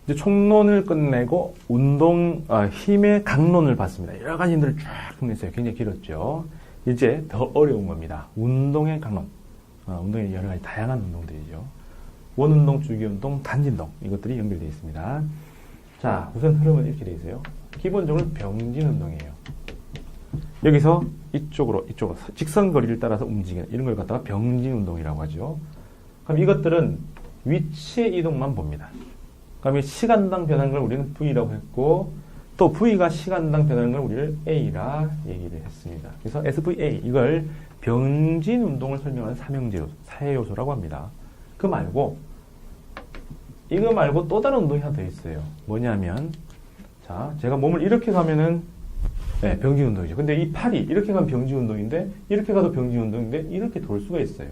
이제 총론을 끝내고 힘의 강론을 봤습니다. 여러 가지 힘들을 쫙 정리했어요. 굉장히 길었죠. 이제 더 어려운 겁니다. 운동의 강론. 운동의 여러 가지 다양한 운동들이죠. 원운동, 주기운동, 단진동 이것들이 연결되어 있습니다. 자, 우선 흐름은 이렇게 되어 있어요. 기본적으로 병진운동이에요. 여기서 이쪽으로 직선거리를 따라서 움직이는 이런 걸 갖다가 병진운동이라고 하죠. 그럼 이것들은 위치의 이동만 봅니다. 그러면 시간당 변하는 걸 우리는 V라고 했고 또 V가 시간당 변하는 걸 우리를 A라 얘기를 했습니다. 그래서 SVA 이걸 병진 운동을 설명하는 사해요소라고 합니다. 이거 말고 또 다른 운동이 하나 더 있어요. 뭐냐면 자, 제가 몸을 이렇게 가면은 병진 운동이죠. 근데 이 팔이 이렇게 가면 병진 운동인데 이렇게 가도 병진 운동인데 이렇게 돌 수가 있어요.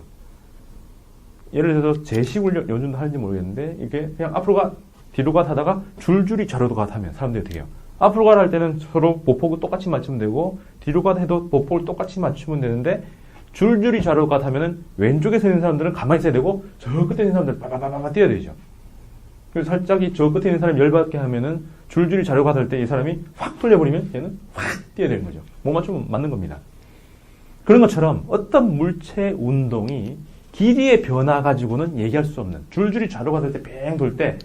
예를 들어서 제시훈련 요즘도 하는지 모르겠는데 이게 그냥 앞으로 가 뒤로 가 하다가 줄줄이 저로도 가 하면 사람들이 어떻게 해요? 앞으로 가라 할 때는 서로 보폭을 똑같이 맞추면 되고 뒤로 가 해도 보폭을 똑같이 맞추면 되는데 줄줄이 좌로 가 하면은 왼쪽에 서 있는 사람들은 가만히 있어야 되고 저 끝에 있는 사람들 빠바바바 뛰어야 되죠. 그래서 살짝 저 끝에 있는 사람이 열받게 하면은 줄줄이 좌로 가 할 때 이 사람이 확 돌려버리면 얘는 확 뛰어야 되는 거죠. 못 맞추면 맞는 겁니다. 그런 것처럼 어떤 물체 운동이 길이의 변화 가지고는 얘기할 수 없는 줄줄이 좌로 가 할 때 뱅 돌 때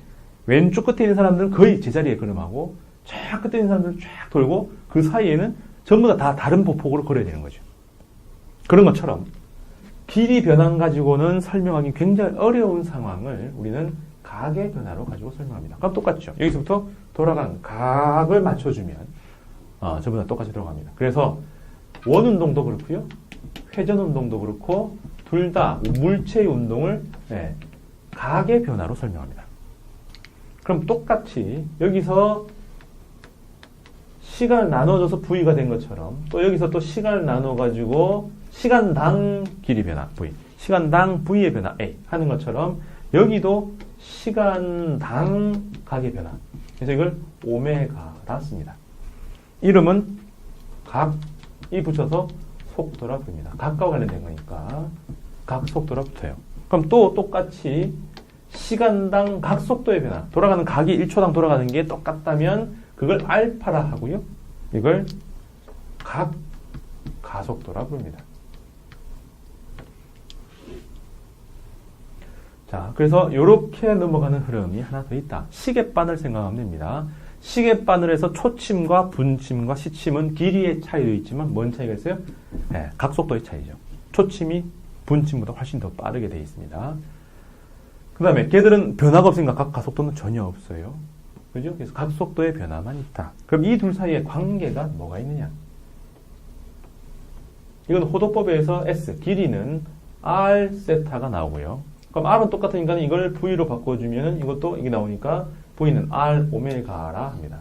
왼쪽 끝에 있는 사람들은 거의 제자리에 걸음하고 쫙 끝에 있는 사람들은 쫙 돌고 그 사이에는 전부 다 다른 보폭으로 걸어야 되는 거죠. 그런 것처럼 길이 변화 가지고는 설명하기 굉장히 어려운 상황을 우리는 각의 변화로 가지고 설명합니다. 그럼 똑같죠. 여기서부터 돌아가는 각을 맞춰주면 전부 다 똑같이 들어갑니다. 그래서 원운동도 그렇고요. 회전운동도 그렇고 둘 다 물체의 운동을 각의 변화로 설명합니다. 그럼 똑같이 여기서 시간을 나눠줘서 V가 된 것처럼 또 여기서 또 시간을 나눠가지고 시간당 길이 변화 V, 시간당 V의 변화 A 하는 것처럼 여기도 시간당 각의 변화. 그래서 이걸 오메가라 씁니다. 이름은 각이 붙여서 속도라 부릅니다. 각과 관련된 거니까 각 속도라 붙어요. 그럼 또 똑같이 시간당 각 속도의 변화. 돌아가는 각이 1초당 돌아가는 게 똑같다면 그걸 알파라 하고요. 이걸 각 가속도라 부릅니다. 자, 그래서 이렇게 넘어가는 흐름이 하나 더 있다. 시계바늘 생각하면 됩니다. 시계바늘에서 초침과 분침과 시침은 길이의 차이도 있지만 뭔 차이가 있어요? 각속도의 차이죠. 초침이 분침보다 훨씬 더 빠르게 되어 있습니다. 그 다음에 걔들은 변화가 없으니까 각 가속도는 전혀 없어요. 그죠? 그래서 각속도의 변화만 있다. 그럼 이 둘 사이에 관계가 뭐가 있느냐? 이건 호도법에서 S, 길이는 R 세타가 나오고요. 그럼 R은 똑같으니까 이걸 V로 바꿔주면 이것도 이게 나오니까 V는 R 오메가라 합니다.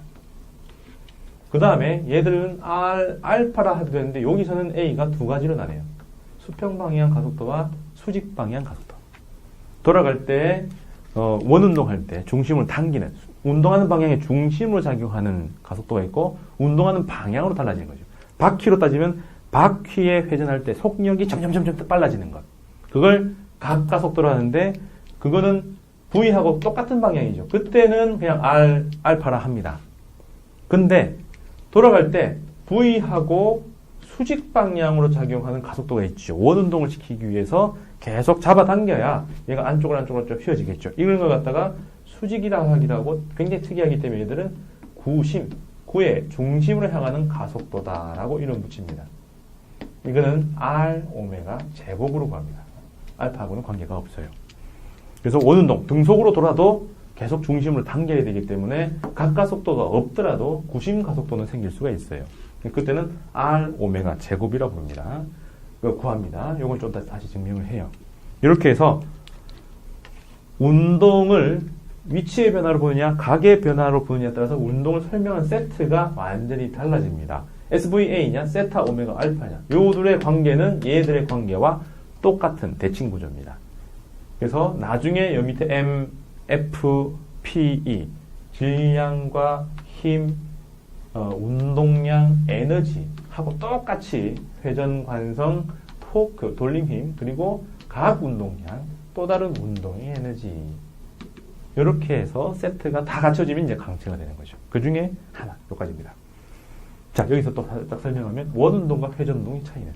그 다음에 얘들은 R 알파라 해도 되는데 여기서는 A가 두 가지로 나뉘어요. 수평 방향 가속도와 수직 방향 가속도. 돌아갈 때 원운동할 때 중심을 당기는 운동하는 방향의 중심으로 작용하는 가속도가 있고 운동하는 방향으로 달라지는 거죠. 바퀴로 따지면 바퀴에 회전할 때 속력이 점점 빨라지는 것. 그걸 각가속도로 하는데 그거는 V하고 똑같은 방향이죠. 그때는 그냥 알파라 합니다. 근데 돌아갈 때 V하고 수직 방향으로 작용하는 가속도가 있죠. 원운동을 시키기 위해서 계속 잡아당겨야 얘가 안쪽으로 좀 휘어지겠죠. 이런 걸 갖다가 수직이라 하기도 하고 굉장히 특이하기 때문에 얘들은 구의 중심으로 향하는 가속도다라고 이름 붙입니다. 이거는 R 오메가 제곱으로 구합니다. 알파하고는 관계가 없어요. 그래서 원운동, 등속으로 돌아도 계속 중심을 당겨야 되기 때문에 각 가속도가 없더라도 구심 가속도는 생길 수가 있어요. 그때는 R 오메가 제곱이라고 부릅니다. 이거 구합니다. 이걸 좀 다시 증명을 해요. 이렇게 해서 운동을 위치의 변화로 보느냐, 각의 변화로 보느냐에 따라서 운동을 설명한 세트가 완전히 달라집니다. SVA냐, 세타 오메가 알파냐. 요 둘의 관계는 얘들의 관계와 똑같은 대칭 구조입니다. 그래서 나중에 여기 밑에 M, F, P, E 질량과 힘, 운동량, 에너지 하고 똑같이 회전, 관성, 토크, 돌림 힘 그리고 각 운동량, 또 다른 운동의 에너지 이렇게 해서 세트가 다 갖춰지면 이제 강체가 되는 거죠. 그 중에 하나, 여기까지입니다. 자, 여기서 또 딱 설명하면 원운동과 회전운동의 차이는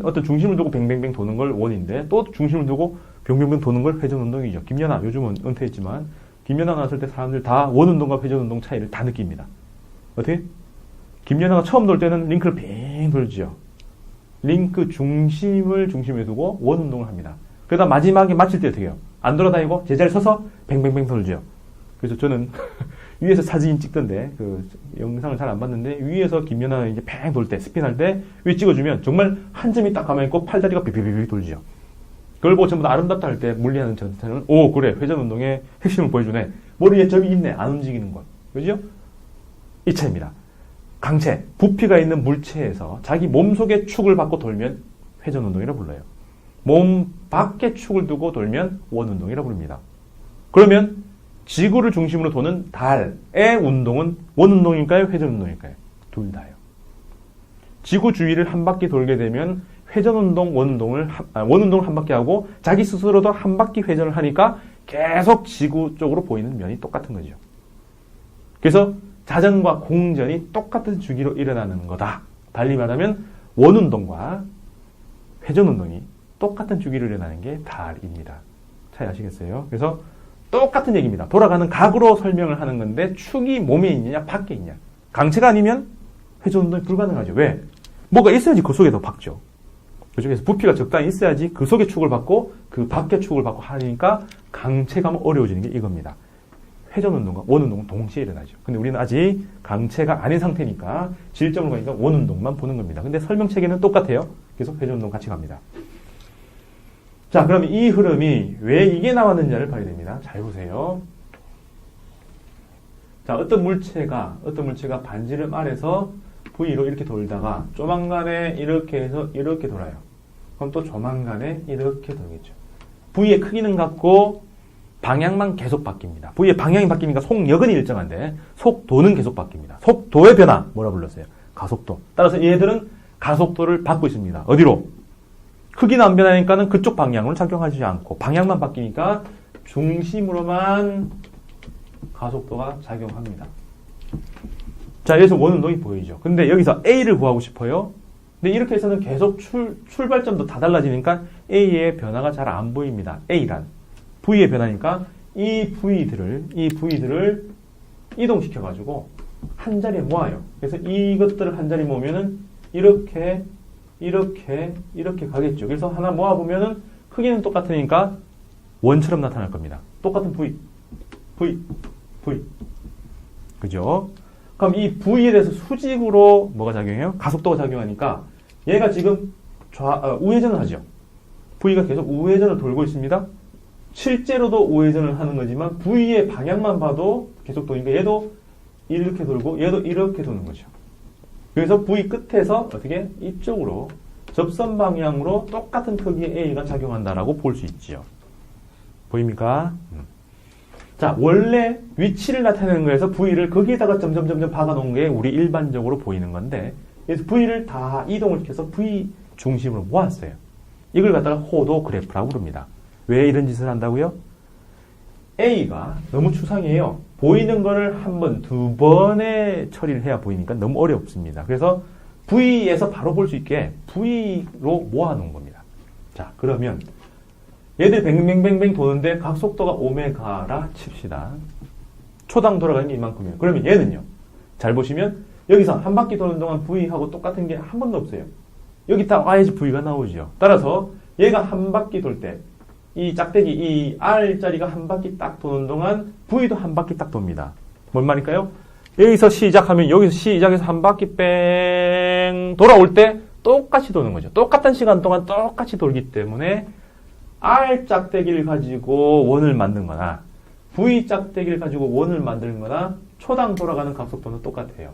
어떤 중심을 두고 뱅뱅뱅 도는 걸 원인데 또 중심을 두고 병병병 도는 걸 회전운동이죠. 김연아, 요즘은 은퇴했지만 김연아 나왔을 때 사람들 다 원운동과 회전운동 차이를 다 느낍니다. 어떻게? 김연아가 처음 돌 때는 링크를 빙 돌지요. 링크 중심을 중심에 두고 원운동을 합니다. 그러다 마지막에 마칠 때 어떻게 해요? 안 돌아다니고 제자리에 서서 뱅뱅뱅 돌죠. 그래서 저는 위에서 사진 찍던데 그 영상을 잘 안 봤는데 위에서 김연아는 이제 팽 돌 때 스핀할 때 위에 찍어주면 정말 한 점이 딱 가만히 있고 팔다리가 비비비비 돌죠. 그걸 보고 전부 다 아름답다 할 때 물리하는 전체는 오 그래 회전운동의 핵심을 보여주네. 머리에 점이 있네. 안 움직이는 것. 그죠? 이 차입니다. 강체, 부피가 있는 물체에서 자기 몸속의 축을 받고 돌면 회전운동이라고 불러요. 몸 밖에 축을 두고 돌면 원운동이라고 부릅니다. 그러면 지구를 중심으로 도는 달의 운동은 원운동일까요? 회전운동일까요? 둘 다요. 지구 주위를 한 바퀴 돌게 되면 회전운동, 원운동을 한 바퀴 하고 자기 스스로도 한 바퀴 회전을 하니까 계속 지구 쪽으로 보이는 면이 똑같은 거죠. 그래서 자전과 공전이 똑같은 주기로 일어나는 거다. 달리 말하면 원운동과 회전운동이 똑같은 주기로 일어나는 게 달입니다. 차이 아시겠어요? 그래서 똑같은 얘기입니다. 돌아가는 각으로 설명을 하는 건데 축이 몸에 있느냐 밖에 있냐. 강체가 아니면 회전운동이 불가능하죠. 왜? 뭐가 있어야지 그 속에서 박죠. 그래서 부피가 적당히 있어야지 그 속에 축을 받고 그 밖에 축을 받고 하니까 강체가 어려워지는 게 이겁니다. 회전운동과 원운동은 동시에 일어나죠. 근데 우리는 아직 강체가 아닌 상태니까 질점을 가니까 원운동만 보는 겁니다. 근데 설명체계는 똑같아요. 계속 회전운동 같이 갑니다. 자, 그럼 이 흐름이 왜 이게 나왔느냐를 봐야 됩니다. 잘 보세요. 자, 어떤 물체가 반지름 아래서 V로 이렇게 돌다가 조만간에 이렇게 해서 이렇게 돌아요. 그럼 또 조만간에 이렇게 돌겠죠. V의 크기는 같고 방향만 계속 바뀝니다. V의 방향이 바뀌니까 속력은 일정한데 속도는 계속 바뀝니다. 속도의 변화 뭐라 불렀어요? 가속도. 따라서 얘들은 가속도를 받고 있습니다. 어디로? 크기는 안 변하니까는 그쪽 방향으로 작용하지 않고 방향만 바뀌니까 중심으로만 가속도가 작용합니다. 자, 여기서 원운동이 보이죠. 근데 여기서 A를 구하고 싶어요. 근데 이렇게 해서는 계속 출발점도 다 달라지니까 A의 변화가 잘 안 보입니다. A란 V의 변화니까 이 V들을 이동시켜가지고 한 자리에 모아요. 그래서 이것들을 한 자리에 모으면은 이렇게 가겠죠. 그래서 하나 모아보면은 크기는 똑같으니까 원처럼 나타날 겁니다. 똑같은 V. 그죠? 그럼 이 V에 대해서 수직으로 뭐가 작용해요? 가속도가 작용하니까 얘가 지금 우회전을 하죠. V가 계속 우회전을 돌고 있습니다. 실제로도 우회전을 하는 거지만 V의 방향만 봐도 계속 도니까 얘도 이렇게 돌고 얘도 이렇게 도는 거죠. 그래서 V 끝에서 어떻게 이쪽으로 접선 방향으로 똑같은 크기의 A가 작용한다라고 볼 수 있죠. 보입니까? 자, 원래 위치를 나타내는 거에서 V를 거기에다가 점점 박아놓은 게 우리 일반적으로 보이는 건데 그래서 V를 다 이동을 시켜서 V 중심으로 모았어요. 이걸 갖다가 호도 그래프라고 부릅니다. 왜 이런 짓을 한다고요? A가 너무 추상이에요. 보이는 거를 한 번, 두 번에 처리를 해야 보이니까 너무 어렵습니다. 그래서 V에서 바로 볼 수 있게 V로 모아놓은 겁니다. 자, 그러면 얘들 뱅뱅뱅뱅 도는데 각속도가 오메가라 칩시다. 초당 돌아가는 게 이만큼이에요. 그러면 얘는요. 잘 보시면 여기서 한 바퀴 도는 동안 V하고 똑같은 게 한 번도 없어요. 여기 딱 와야지 V가 나오죠. 따라서 얘가 한 바퀴 돌 때 이 짝대기, 이 R자리가 한 바퀴 딱 도는 동안 V도 한 바퀴 딱 돕니다. 뭔 말일까요? 여기서 시작하면 여기서 시작해서 한 바퀴 뺑 돌아올 때 똑같이 도는 거죠. 똑같은 시간 동안 똑같이 돌기 때문에 R 짝대기를 가지고 원을 만든 거나 V 짝대기를 가지고 원을 만드는 거나 초당 돌아가는 각속도는 똑같아요.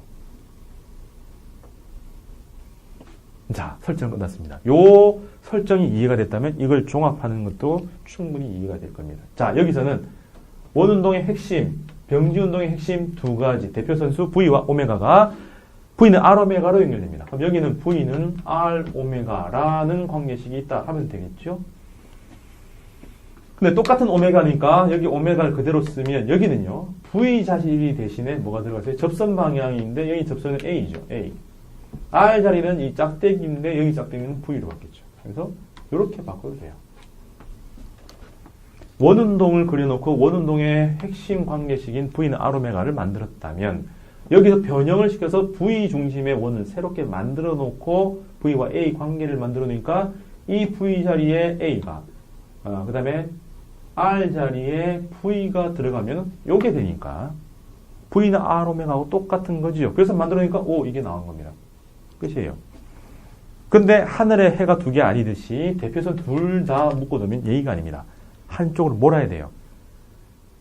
자, 설정 끝났습니다. 요 설정이 이해가 됐다면 이걸 종합하는 것도 충분히 이해가 될 겁니다. 자, 여기서는 원운동의 핵심, 병지운동의 핵심 두 가지 대표 선수 V와 오메가가 V는 R 오메가로 연결됩니다. 그럼 여기는 V는 R 오메가라는 관계식이 있다 하면 되겠죠? 근데 똑같은 오메가니까 여기 오메가를 그대로 쓰면 여기는요. V 자리 대신에 뭐가 들어가세요? 접선 방향인데 여기 접선은 A죠. A. R 자리는 이 짝대기인데 여기 짝대기는 V로 바뀌었죠. 그래서 이렇게 바꿔도 돼요. 원운동을 그려놓고 원운동의 핵심 관계식인 V는 R 오메가를 만들었다면 여기서 변형을 시켜서 V 중심의 원을 새롭게 만들어 놓고 V와 A 관계를 만들어 놓으니까 이 V 자리에 A가 그 다음에 R 자리에 V가 들어가면 요게 되니까 V는 R 오메가하고 똑같은 거지요. 그래서 만들어 놓으니까 오 이게 나온 겁니다. 끝이에요. 근데 하늘에 해가 두 개 아니듯이 대표선 둘 다 묶어두면 예의가 아닙니다. 한쪽으로 몰아야 돼요.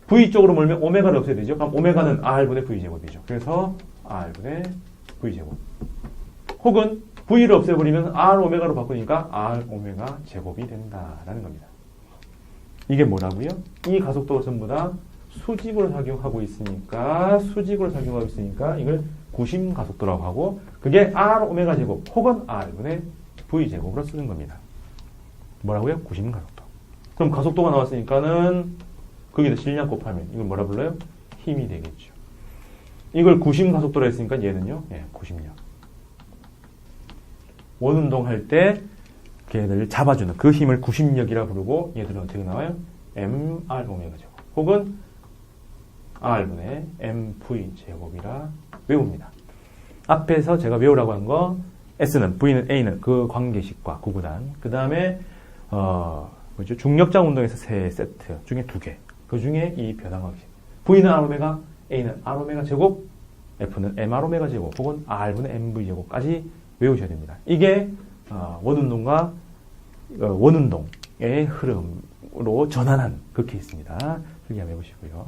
V 쪽으로 몰면 오메가를 없애야 되죠. 그럼 오메가는 R분의 V제곱이죠. 그래서 R분의 V제곱. 혹은 V를 없애버리면 R 오메가로 바꾸니까 R 오메가 제곱이 된다라는 겁니다. 이게 뭐라고요? 이 가속도가 전부 다 수직으로 작용하고 있으니까 이걸 구심 가속도라고 하고 그게 R 오메가 제곱 혹은 R분의 V제곱으로 쓰는 겁니다. 뭐라고요? 구심 가속도. 그럼 가속도가 나왔으니까는 거기다 질량 곱하면 이걸 뭐라 불러요? 힘이 되겠죠. 이걸 구심 가속도로 했으니까 얘는요. 예, 구심력. 원운동 할 때 걔를 잡아주는 그 힘을 구심력이라 부르고 얘들은 어떻게 나와요? mR 오메가 제곱 혹은 R분의 mV 제곱이라 외웁니다. 앞에서 제가 외우라고 한 거 S는 V는 A는 그 관계식과 구구단 그 다음에 뭐죠? 중력장 운동에서 세 세트 중에 두 개. 그 중에 이 변환관계식. V는 R 오메가, A는 R 오메가 제곱, F는 MR 오메가 제곱, 혹은 R분의 MV 제곱까지 외우셔야 됩니다. 이게 원운동과 원운동의 흐름으로 전환한 그 케이스입니다. 필기 한번 해보시고요.